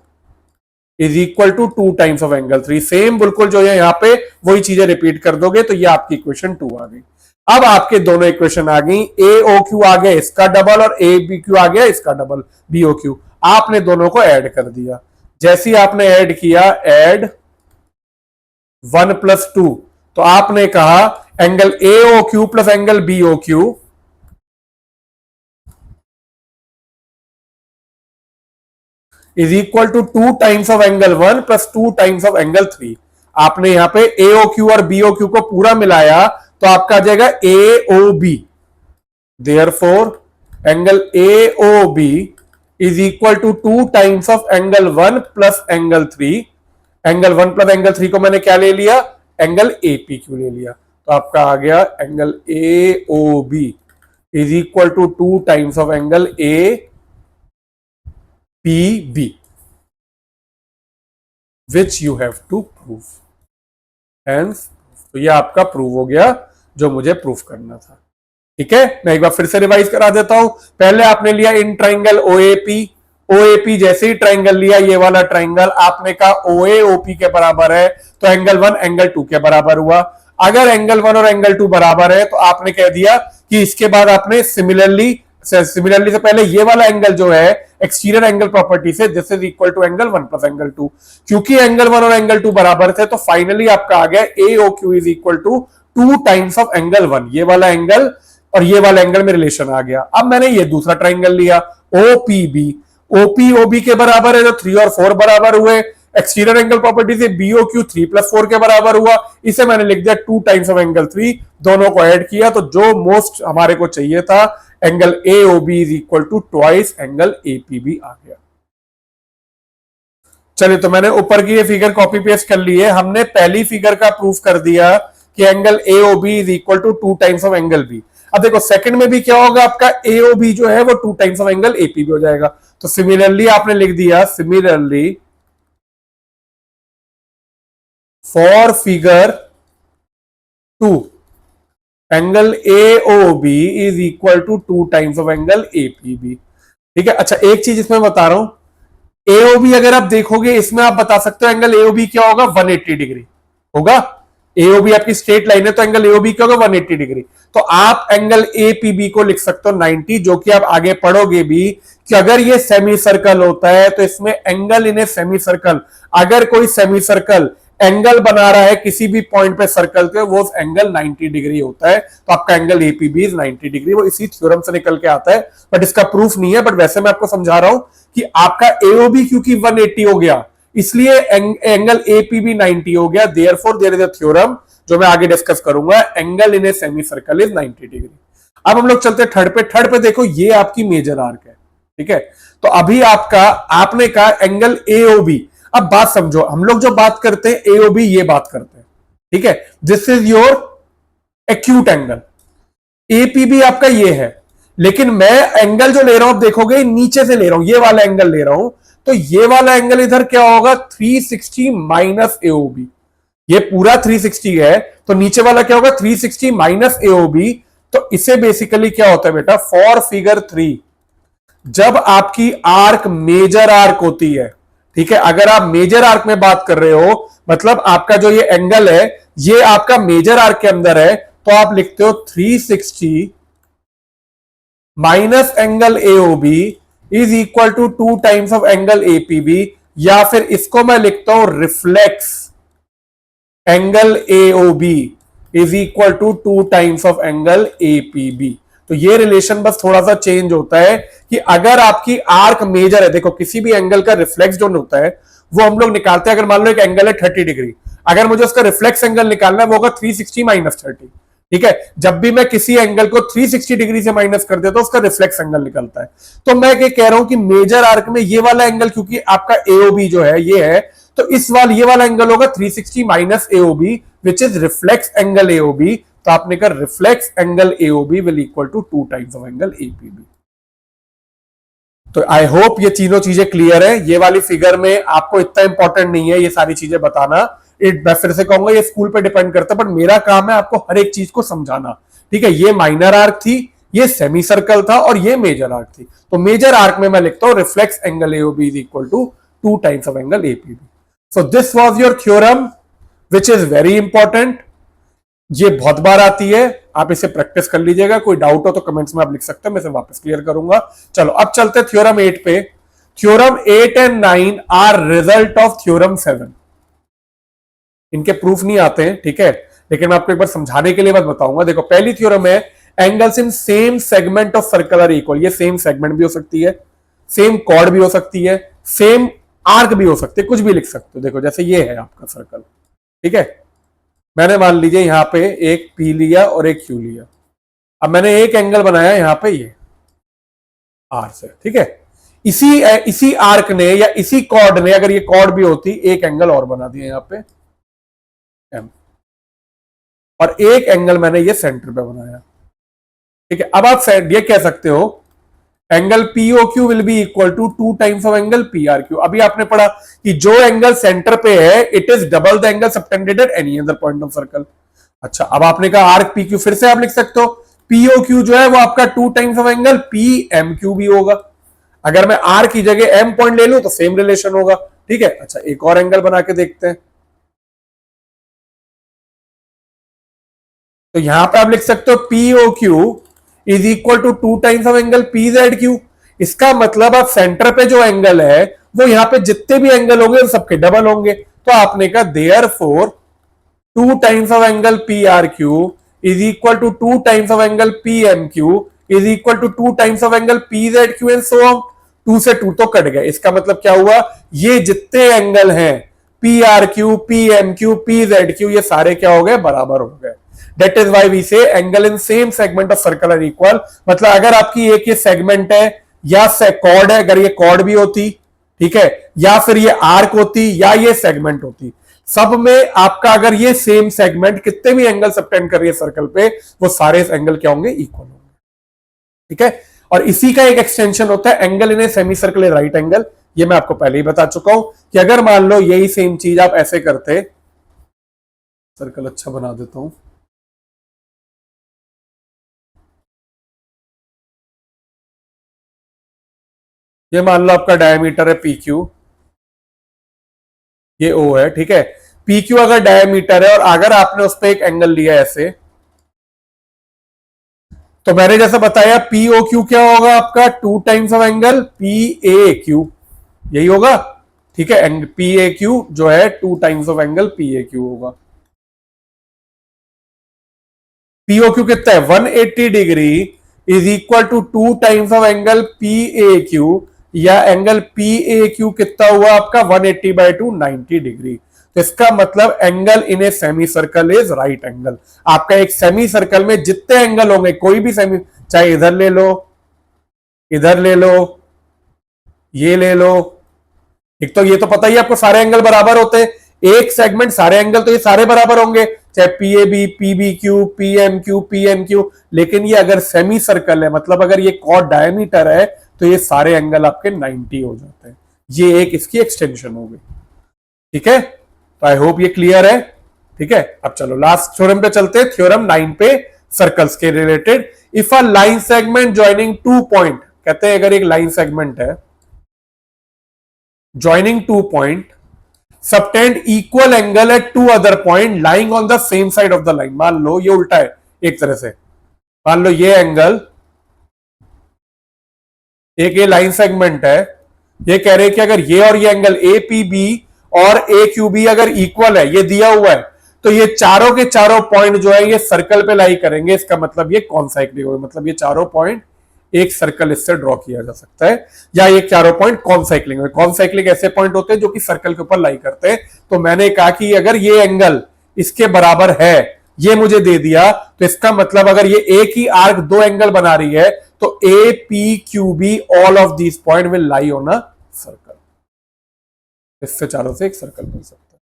is equal to 2 times of angle 3। Same बिल्कुल जो है यहां पे वही चीजें रिपीट कर दोगे, तो ये आपकी इक्वेशन 2 आ गई। अब आपके दोनों इक्वेशन आ गई, ए ओ क्यू आ गया इसका डबल और ए बी क्यू आ गया इसका डबल, बी ओ क्यू। आपने दोनों को ऐड कर दिया। जैसे ही आपने ऐड किया, ऐड 1 प्लस 2, तो आपने कहा angle A O Q plus angle B O Q is equal to 2 times of angle 1 plus 2 times of angle 3। आपने यहां पे ए ओ क्यू और बी ओ क्यू को पूरा मिलाया तो आपका आ जाएगा A O B. Therefore angle A O B is equal to 2 times of angle 1 plus angle 3। Angle 1 plus angle 3 को मैंने क्या ले लिया, एंगल ए पी क्यू ले लिया। तो आपका आ गया angle A O B is equal to 2 times of angle A P B, which you have to prove. Hence तो ये आपका प्रूव हो गया जो मुझे प्रूफ करना था। ठीक है, मैं एक बार फिर से रिवाइज करा देता हूं। पहले आपने लिया इन ट्राइंगल ओएपी, ओएपी जैसे ही ट्राइंगल लिया ये वाला ट्राइंगल, आपने कहा ओए ओपी के बराबर है तो एंगल 1 एंगल 2 के बराबर हुआ। अगर एंगल 1 और एंगल 2 बराबर है तो आपने कह दिया कि इसके बाद आपने सिमिलरली से पहले ये वाला एंगल जो है एक्सटीरियर एंगल प्रॉपर्टी से this is equal to angle 1 plus angle 2। क्योंकि एंगल 1 और एंगल 2 बराबर थे तो फाइनली आपका आ गया A O Q is equal to 2 times of angle 1। ये वाला एंगल और ये वाला एंगल में रिलेशन आ गया। अब मैंने ये दूसरा ट्राइंगल लिया ओपीबी, ओपी ओबी के बराबर है तो 3 और 4 बराबर हुए। एक्सटीरियर एंगल प्रॉपर्टी से बीओ क्यू 3 प्लस 4 के बराबर हुआ। इसे मैंने लिख दिया 2 टाइम्स ऑफ एंगल 3, दोनों को ऐड किया तो जो मोस्ट हमारे को चाहिए था angle A O B is equal to twice angle A P B आ गया। चलिए, तो मैंने ऊपर की ये फिगर कॉपी पेस्ट कर ली है। हमने पहली फिगर का प्रूफ कर दिया कि angle A O B is equal to 2 times of angle B. अब देखो सेकंड में भी क्या होगा, आपका एओबी जो है वो 2 टाइम्स ऑफ एंगल एपीबी हो जाएगा। तो सिमिलरली आपने लिख दिया, similarly for figure 2 angle AOB is equal to 2 times of angle APB. ठीक है। अच्छा एक चीज इसमें बता रहा हूं, एओबी अगर आप देखोगे इसमें आप बता सकते हो एंगल एओबी क्या होगा, 180 डिग्री होगा। एओबी आपकी स्ट्रेट लाइन है तो एंगल एओबी क्या होगा, 180 डिग्री। तो आप एंगल एपीबी को लिख सकते हो 90, जो कि आप आगे पढ़ोगे भी कि अगर ये सेमी सर्कल होता है तो इसमें angle in a semi circle, अगर कोई सेमी सर्कल एंगल बना रहा है किसी भी पॉइंट पे सर्कल के, वो एंगल 90 डिग्री होता है। तो आपका एंगल एपीबी इज 90 डिग्री, वो इसी थ्योरम से निकल के आता है, बट इसका प्रूफ नहीं है। बट वैसे मैं आपको समझा रहा हूं कि आपका एओबी क्योंकि 180 हो गया इसलिए एंगल एपीबी 90 हो गया। Therefore there is a theorem जो मैं आगे डिस्कस करूंगा, angle in a semi circle is 90 degree. अब हम लोग चलते हैं थर्ड पे। थर्ड पे देखो ये आपकी मेजर आर्क है, ठीक है। तो अभी आपका आपने कहा एंगल एओबी। अब बात समझो, हम लोग जो बात करते हैं एओबी ये बात करते हैं, ठीक है। This is your acute angle, APB आपका ये है, लेकिन मैं एंगल जो ले रहा हूं देखोगे नीचे से ले रहा हूं, ये वाला एंगल ले रहा हूं। तो ये वाला एंगल इधर क्या होगा, 360 माइनस एओबी। ये पूरा 360 है तो नीचे वाला क्या होगा, 360 माइनस एओबी। तो इसे बेसिकली क्या होता है बेटा, फॉर फिगर 3 जब आपकी आर्क मेजर आर्क होती है, ठीक है। अगर आप मेजर आर्क में बात कर रहे हो मतलब आपका जो ये एंगल है ये आपका मेजर आर्क के अंदर है, तो आप लिखते हो 360 minus angle AOB is equal to 2 times of angle APB, या फिर इसको मैं लिखता हूं reflex angle AOB is equal to 2 times of angle APB. तो ये रिलेशन बस थोड़ा सा चेंज होता है कि अगर आपकी आर्क मेजर है, देखो किसी भी एंगल का रिफ्लेक्स जो होता है वो हम लोग निकालते हैं। अगर मान लो एक एंगल है 30 डिग्री, अगर मुझे उसका रिफ्लेक्स एंगल निकालना है वो होगा 360 माइनस 30, ठीक है। जब भी मैं किसी एंगल को 360 डिग्री से माइनस कर देता हूं उसका रिफ्लेक्स एंगल निकलता है। तो मैं क्या कह रहा हूं कि मेजर आर्क में ये वाला एंगल क्योंकि आपका एओबी जो है ये है, तो इस वाल ये वाला एंगल होगा 360 minus AOB which is reflex angle AOB. तो आपने कहा reflex angle AOB will equal to 2 times of angle APB. तो आई होप ये तीनों चीजें क्लियर है। ये वाली फिगर में आपको इतना इंपॉर्टेंट नहीं है ये सारी चीजें बताना, मैं फिर से कहूंगा ये स्कूल पे डिपेंड करता है, बट मेरा काम है आपको हर एक चीज को समझाना, ठीक है। ये माइनर आर्क थी, ये सेमी सर्कल था और ये मेजर आर्क थी। तो मेजर आर्क में मैं लिखता हूं reflex angle AOB is equal to 2 times of angle APB. So this was your theorem which is very important. ये बहुत बार आती है, आप इसे प्रैक्टिस कर लीजिएगा। कोई डाउट हो तो कमेंट्स में आप लिख सकते हैं, मैं इसे वापस क्लियर करूंगा। चलो अब चलते हैं थ्योरम 8 पे। Theorem 8 and 9 are result of theorem 7। इनके प्रूफ नहीं आते हैं, ठीक है, लेकिन मैं आपको एक बार समझाने के लिए बात बताऊंगा। देखो पहली थ्योरम है angles in same segment of circle are equal. ये सेम सेगमेंट भी हो सकती है, सेम कॉर्ड भी हो सकती है, सेम आर्क भी हो सकती है, कुछ भी लिख सकते हो। देखो जैसे ये है आपका सर्कल, ठीक है। मैंने मान लीजिए यहां पे एक पी लिया और एक क्यू लिया। अब मैंने एक एंगल बनाया यहां पे ये आर से, ठीक है। इसी आर्क ने या इसी कॉर्ड ने, अगर ये कॉर्ड भी होती, एक एंगल और बना दिया यहां पे एम, और एक एंगल मैंने ये सेंटर पे बनाया, ठीक है। अब आप ये कह सकते हो angle P O Q will be equal to 2 times of angle P R Q. अभी आपने पढ़ा कि जो एंगल सेंटर पे है it is double the angle subtended at any other point of circle. अच्छा अब आपने कहा आर्क पीक्यू, फिर से आप लिख सकते हो पीओक्यू जो है वो आपका 2 टाइम्स ऑफ एंगल पीएमक्यू भी होगा। अगर मैं आर की जगह एम पॉइंट ले लूं तो सेम रिलेशन होगा, ठीक है। अच्छा एक और एंगल बना के देखते हैं। तो यहां पे आप लिख सकते हो P O Q is equal to 2 times of angle P Z Q. इसका मतलब आप सेंटर पे जो एंगल है वो यहां पे जितने भी एंगल होंगे वो सबके डबल होंगे। तो आपने कहा therefore 2 times of angle P R Q is equal to 2 times of angle P M Q is equal to 2 times of angle P Z Q and so on. 2 से 2 तो कट गए। इसका मतलब क्या हुआ, ये जितने एंगल हैं पीआरक्यू पीएमक्यू पीजेडक्यू ये सारे क्या हो गए, बराबर हो गए। That is why we say angle in same segment of circle are equal। मतलब अगर आपकी एक ये सेगमेंट है या कॉर्ड है, अगर ये कॉर्ड भी होती, ठीक है, या फिर ये आर्क होती या ये सेगमेंट होती, सब में आपका अगर ये सेम सेगमेंट कितने भी एंगल सबटेंड कर रही है सर्कल पे, वो सारे एंगल क्या होंगे, इक्वल होंगे। ठीक है, और इसी का एक एक्सटेंशन होता है angle in a semi circle right angle. ये मैं आपको पहले ही बता चुका हूं कि अगर मान लो यही सेम चीज आप ऐसे करते, सर्कल अच्छा बना देता हूं, ये मान लो आपका डायमीटर है पी क्यू, ये ओ है, ठीक है। पी क्यू अगर डायमीटर है और अगर आपने उस पर एक एंगल लिया ऐसे, तो मैंने जैसा बताया पी ओ क्यू क्या होगा आपका, 2 times of angle P A Q, यही होगा। ठीक है, पी ए क्यू जो है 2 times of angle P A Q होगा। पीओ क्यू कितना है, 180 degree is equal to 2 times of angle P A Q, या एंगल पी ए क्यू कितना हुआ आपका 180 बाई 2, 90 डिग्री। तो इसका मतलब angle in a semi circle is right angle. आपका एक सेमी सर्कल में जितने एंगल होंगे, कोई भी सेमी, चाहे इधर ले लो, इधर ले लो, ये ले लो, एक तो ये तो पता ही आपको सारे एंगल बराबर होते हैं, एक सेगमेंट सारे एंगल तो ये सारे बराबर होंगे, चाहे P A B, P B Q, P M Q, P N Q. लेकिन ये अगर सेमी सर्कल है, मतलब अगर ये कॉर्ड डायमीटर है, तो ये सारे एंगल आपके 90 हो जाते हैं। ये एक इसकी एक्सटेंशन हो गई। ठीक है, तो आई होप ये क्लियर है। ठीक है, अब चलो लास्ट थ्योरम पे चलते हैं, थ्योरम 9 पे सर्कल्स के related. If a line segment joining 2 point, कहते हैं अगर एक लाइन सेगमेंट है joining 2 point subtend equal angle at 2 other point lying on the same side of the line. मान लो ये उल्टा है एक तरह से, मान लो ये एंगल, एक ये लाइन सेगमेंट है, ये कह रहे हैं कि अगर ये और ये एंगल ए पी बी और ए क्यू बी अगर इक्वल है, ये दिया हुआ है, तो ये चारों के चारों पॉइंट जो है ये सर्कल पे लाई करेंगे। इसका मतलब ये कॉन्साइक्लिक होगा, मतलब ये चारों पॉइंट एक सर्कल इससे ड्रॉ किया जा सकता है, या ये चारों पॉइंट कॉन्साइक्लिक है। कॉन्साइक्लिक ऐसे पॉइंट होते हैं जो कि सर्कल के ऊपर लाई करते हैं। तो मैंने कहा कि अगर ये एंगल इसके बराबर है, ये मुझे दे दिया, तो इसका मतलब अगर ये एक ही आर्क दो एंगल बना रही है, तो A P Q be all of these point will lie on a circle. इससे चारों से एक सर्कल बन सकता है।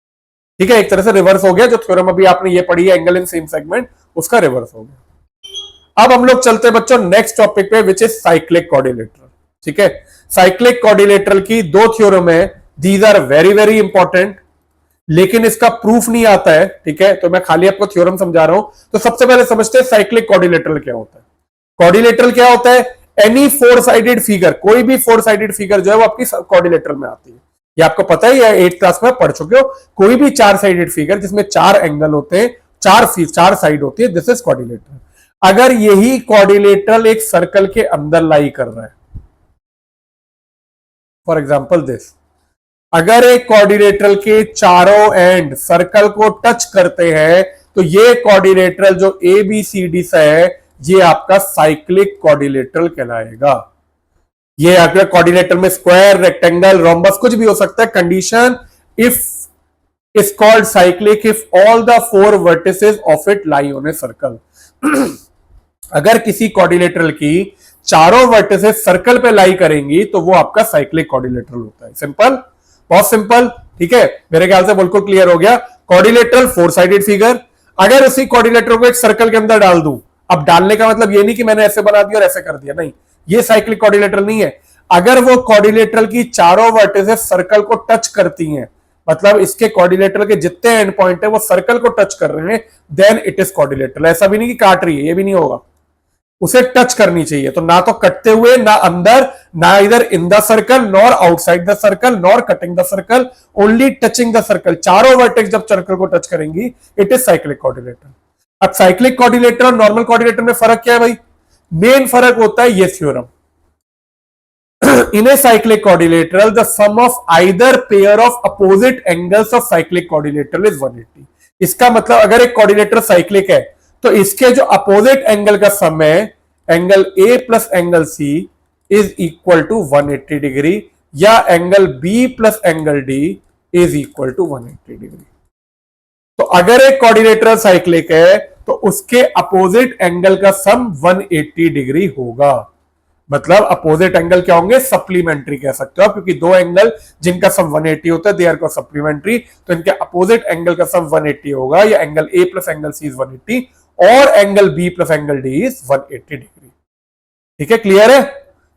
ठीक है, एक तरह से रिवर्स हो गया, जो थ्योरम अभी आपने ये पढ़ी है एंगल इन सेम सेगमेंट, उसका रिवर्स हो गया। अब हम लोग चलते हैं बच्चों नेक्स्ट टॉपिक पे, विच इज साइक्लिक क्वाड्रिलेटरल। ठीक है, साइक्लिक क्वाड्रिलेटरल की दो थ्योरम है, these are very very important, लेकिन इसका प्रूफ नहीं आता है। ठीक है, तो मैं खाली आपको थ्योरम समझा रहा हूं। तो सबसे पहले समझते हैं साइक्लिक क्वाड्रिलेटरल क्या होता है। क्वाड्रिलेटरल क्या होता है, एनी 4 साइडेड फिगर, कोई भी 4 साइडेड फिगर जो है वो आपकी क्वाड्रिलेटरल में आती है। ये आपको पता है, या 8th क्लास में पढ़ चुके हो। कोई भी 4 साइडेड फिगर जिसमें 4 एंगल होते हैं, 4 साइड होती है, दिस इज क्वाड्रिलेटरल। अगर यही क्वाड्रिलेटरल एक सर्कल के अंदर लाई कर रहा है, फॉर एग्जाम्पल दिस, अगर एक क्वाड्रिलेटरल के चारों एंड सर्कल को टच करते हैं, तो ये क्वाड्रिलेटरल जो ए बी सी डी से है, ये आपका साइक्लिक क्वाड्रिलेटरल कहलाएगा। ये आपके क्वाड्रिलेटरल में स्क्वायर, रेक्टेंगल, रोम्बस कुछ भी हो सकता है। Condition if is called cyclic if all the 4 vertices of it lie on a circle. अगर किसी क्वाड्रिलेटरल की चारों वर्टिसेस सर्कल पे लाई करेंगी, तो वो आपका साइक्लिक क्वाड्रिलेटरल होता है। सिंपल, बहुत सिंपल। ठीक है, मेरे ख्याल से बिल्कुल क्लियर हो गया। क्वाड्रिलेटरल 4 साइडेड फिगर, अगर उसी क्वाड्रिलेटरल को एक सर्कल के अंदर डाल दूं, अब डालने का मतलब ये नहीं कि मैंने ऐसे बना दिया और ऐसे कर दिया, नहीं, ये साइक्लिक क्वाड्रिलेटरल नहीं है। अगर वो क्वाड्रिलेटरल की चारों वर्टिसेस सर्कल को टच करती हैं, मतलब इसके क्वाड्रिलेटरल के जितने एंड पॉइंट है वो सर्कल को टच कर रहे हैं, देन इट इज क्वाड्रिलेटरल। ऐसा भी नहीं कि काट रही है, ये भी नहीं होगा, उसे टच करनी चाहिए। तो ना तो कटते हुए, ना अंदर, ना इधर in the circle, nor outside the circle, nor cutting the circle, only touching the circle. चारों वर्टेक्स जब सर्कल को टच करेंगी, इट इज साइक्लिक क्वाड्रिलेटरल। अब साइक्लिक क्वाड्रिलेटरल और नॉर्मल क्वाड्रिलेटरल में फर्क क्या है भाई? मेन फर्क होता है ये theorem, in a cyclic quadrilateral the sum of either pair of opposite angles of cyclic quadrilateral is 180। इसका मतलब अगर एक क्वाड्रिलेटरल साइक्लिक है, तो इसके जो अपोजिट एंगल का सम है, angle A plus angle C is equal to 180 degree, या angle B plus angle D is equal to 180 degree. तो अगर एक क्वाड्रिलेटरल साइक्लिक है, तो उसके अपोजिट एंगल का सम 180 डिग्री होगा। मतलब अपोजिट एंगल क्या होंगे, सप्लीमेंट्री कह सकते हो आप, क्योंकि दो एंगल जिनका सम 180 होता है दे आर को सप्लीमेंट्री, तो इनके अपोजिट एंगल का सम 180 होगा, या angle A plus angle C is 180 और angle B plus angle D is 180 degree. ठीक है, क्लियर है।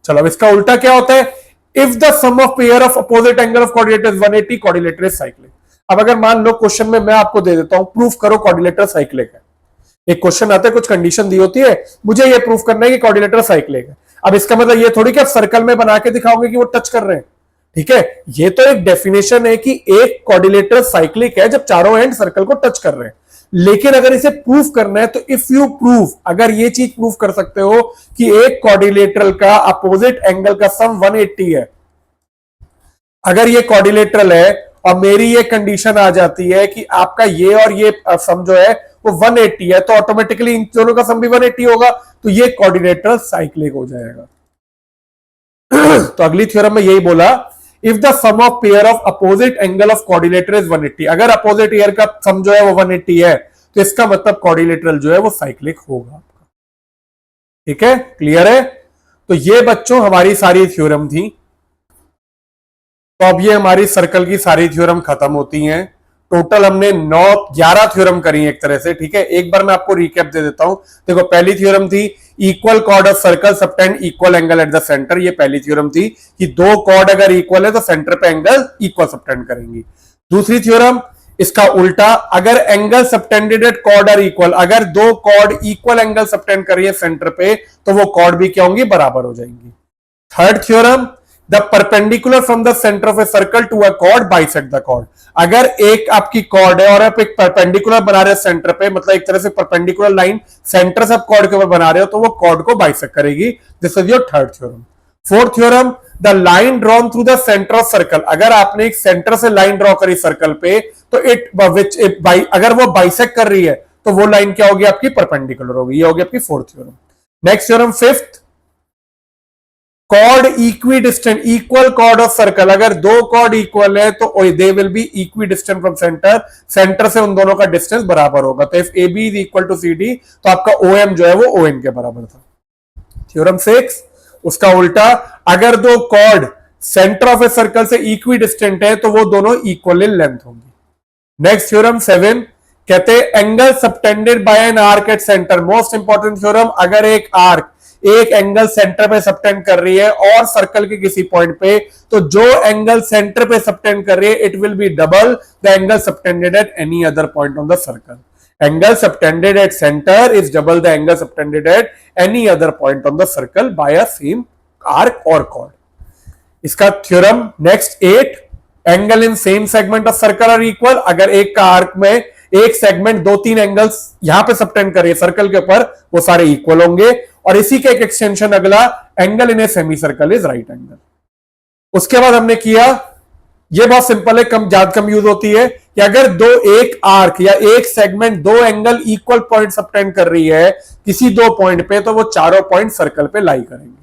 चलो अब इसका उल्टा क्या होता है, if the sum of pair of opposite angle of coordinator is 180, coordinator is cyclic. अब अगर मान लो क्वेश्चन में मैं आपको दे देता हूं प्रूफ करो कोऑर्डिनेटर साइक्लिक है, एक क्वेश्चन आता है, कुछ कंडीशन दी होती है, मुझे ये प्रूफ करना है कि कोऑर्डिनेटर साइक्लिक है। अब इसका मतलब ये थोड़ी कि आप सर्कल में बना के दिखाओगे कि वो टच कर रहे हैं, ठीक है, ये तो एक डेफिनेशन है कि एक कोऑर्डिनेटर साइक्लिक है जब चारों एंड सर्कल को टच कर रहे हैं। लेकिन अगर इसे प्रूफ करना है तो इफ यू प्रूफ, अगर ये चीज प्रूफ कर सकते हो कि एक कोऑर्डिनेटर का अपोजिट एंगल का सम 180 है, अगर ये कोऑर्डिनेटर है और मेरी ये कंडीशन आ जाती है कि आपका ये और ये सम जो है वो 180 है, तो ऑटोमेटिकली इन दोनों का सम भी 180 होगा, तो ये कोऑर्डिनेटर साइक्लिक हो जाएगा। तो अगली थ्योरम में यही बोला, if the sum of pair of opposite angle of coordinator is 180, अगर अपोजिट एयर का सम जो है वो 180 है, तो इसका मतलब कोऑर्डिनेटर जो है वो साइक्लिक होगा। ठीक है, क्लियर है। तो ये बच्चों हमारी सारी थ्योरम थी। तो अब ये हमारी सर्कल की सारी थ्योरम खत्म होती हैं। टोटल हमने 11 थ्योरम करी एक तरह से। ठीक है, एक बार मैं आपको रिकैप दे देता हूं। देखो, पहली थ्योरम थी equal chord of circle subtend equal angle at the centre, ये पहली थ्योरम थी कि दो कॉर्ड अगर इक्वल है तो सेंटर पे एंगल इक्वल सबटेंड करेंगी। दूसरी थ्योरम इसका उल्टा, अगर angle subtended at chord are equal, अगर दो कॉर्ड इक्वल एंगल सबटेंड करिए सेंटर पे तो वो कॉर्ड भी क्या होंगी, बराबर हो जाएंगी। Third theorem, the perpendicular from the centre of a circle to a chord bisect the chord, अगर एक आपकी कॉर्ड है और आप एक परपेंडिकुलर बना रहे हो सेंटर पे, मतलब एक तरह से परपेंडिकुलर लाइन सेंटर से आप कॉर्ड के ऊपर बना रहे हो, तो वो कॉर्ड को बाइसेक्ट करेगी। This is your third theorem. Fourth theorem, the line drawn through the centre of circle, अगर आपने एक सेंटर से लाइन ड्रॉ करी सर्कल पे, तो अगर वो बाइसेक्ट कर रही है तो वो लाइन क्या होगी, आपकी परपेंडिकुलर होगी। ये होगी आपकी fourth theorem. Next theorem fifth, chord equidistant, equal chord of circle, अगर दो कॉर्ड इक्वल है तो they will be equidistant from centre, centre से उन दोनों का डिस्टेंस बराबर होगा। तो if A B is equal to C D, तो आपका ओ एम जो है वो ओ एन के बराबर था। थ्योरम 6, उसका उल्टा, अगर दो chord centre of a circle से इक्विडिस्टेंट है तो वो दोनों इक्वल इन लेंथ होंगी। नेक्स्ट थ्योरम 7, कहते हैं angle subtended by an arc at centre, most important theorem, अगर एक आर्क एक एंगल सेंटर पे सबटेंड कर रही है और सर्कल के किसी पॉइंट पे, तो जो एंगल सेंटर पे सबटेंड कर रही है it will be double the angle subtended at any other point on the circle. Angle subtended at centre is double the angle subtended at any other point on the circle by a same arc और chord. इसका theorem next 8, angle in same segment of circle are equal, अगर एक का arc में एक segment 2-3 angles यहां पे subtend करिए सर्कल के ऊपर, वो सारे इक्वल होंगे। और इसी का एक एक्सटेंशन अगला, angle in a semi circle is right angle. उसके बाद हमने किया, ये बहुत सिंपल है, ज्यादा कम यूज होती है, कि अगर एक आर्क या एक सेगमेंट दो एंगल इक्वल पॉइंट सबटेंड कर रही है किसी दो पॉइंट पे, तो वो चारों पॉइंट सर्कल पे लाई करेंगे।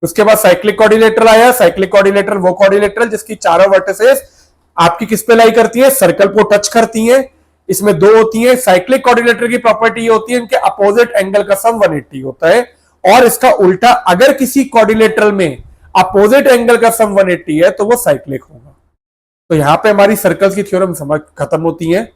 उसके बाद साइक्लिक कोऑर्डिनेटर आया। साइक्लिक कोऑर्डिनेटर वो कोऑर्डिनेटर जिसकी चारों वर्टिसेस आपकी किस पे लाई करती है, सर्कल को टच करती है। इसमें दो होती है। साइक्लिक कोऑर्डिनेटर की प्रॉपर्टी ये होती है इनके अपोजिट एंगल का सम 180 होता है। और इसका उल्टा, अगर किसी कोऑर्डिनेटर में अपोजिट एंगल का सम 180 है तो वो साइक्लिक होगा। तो यहां पे हमारी सर्कल्स की थ्योरम खत्म होती है।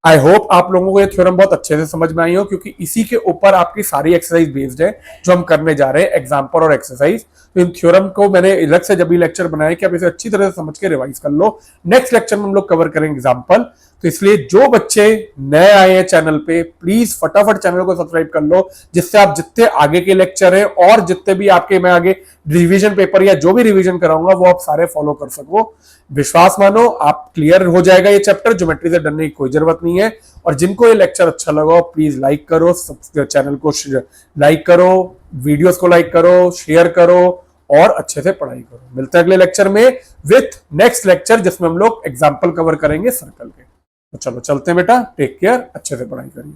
आई होप आप लोगों को ये थ्योरम बहुत अच्छे से समझ में आई हो, क्योंकि इसी के ऊपर आपकी सारी एक्सरसाइज बेस्ड है जो हम करने जा रहे हैं, एग्जाम्पल और एक्सरसाइज। तो इन थ्योरम को मैंने अलग से जब भी लेक्चर बनाया कि आप इसे अच्छी तरह से समझ के रिवाइज कर लो। नेक्स्ट लेक्चर में हम लोग कवर करेंगे एग्जाम्पल। तो इसलिए जो बच्चे नए आए हैं चैनल पे, प्लीज फटाफट चैनल को सब्सक्राइब कर लो, जिससे आप जितने आगे के लेक्चर हैं और जितने भी आपके मैं आगे रिवीजन पेपर या जो भी रिवीजन कराऊंगा वो आप सारे फॉलो कर सको। विश्वास मानो आप क्लियर हो जाएगा ये चैप्टर, ज्योमेट्री से डरने की कोई जरूरत नहीं है। और जिनको ये लेक्चर अच्छा लगा प्लीज लाइक करो, चैनल को लाइक करो, वीडियोस को लाइक करो, शेयर करो और अच्छे से पढ़ाई करो। मिलते हैं अगले लेक्चर में विथ नेक्स्ट लेक्चर, जिसमें हम लोग एग्जाम्पल कवर करेंगे सर्कल के। तो चलो चलते हैं बेटा, टेक केयर, अच्छे से पढ़ाई करिए।